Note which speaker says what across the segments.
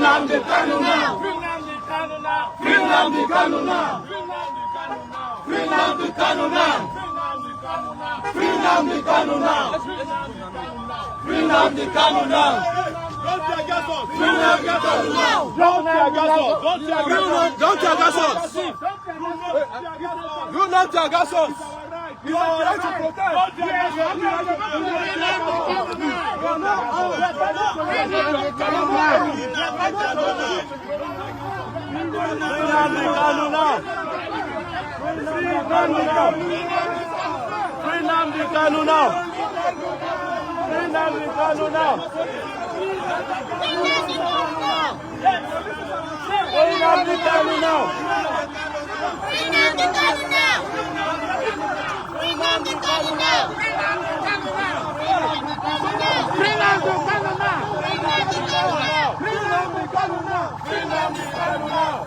Speaker 1: Nnamdi Kanu now! Free Nnamdi Kanu now! Free Nnamdi Kanu now! Free Nnamdi Kanu now! Free Nnamdi Kanu now! Don't tear gas us! Free Nnamdi Kanu now! Don't tear gas us! Don't tear gas us! Do not tear gas us! You are right to protest! Free Nnamdi Kanu now! Free Nnamdi Kanu now! Free Nnamdi Kanu now! Free Nnamdi Kanu now!
Speaker 2: Free Nnamdi Kanu now! Free Nnamdi Kanu now! Free Nnamdi Kanu now!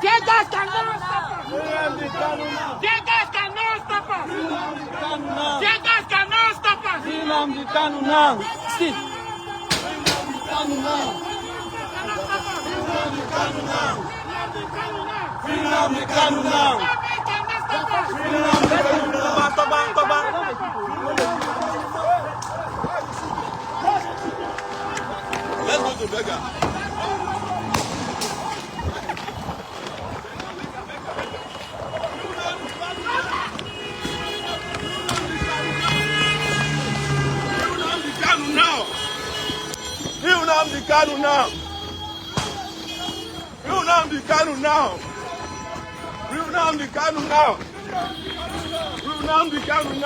Speaker 2: Tear gas cannot stop us! Tear gas cannot stop us! Tear gas cannot stop us!
Speaker 1: Free Nnamdi Kanu now! Steve! Free Nnamdi Kanu now! Let's go to Beggar. Nnamdi Kanu now! Nnamdi Kanu now! Nnamdi Kanu now! Nnamdi Kanu now!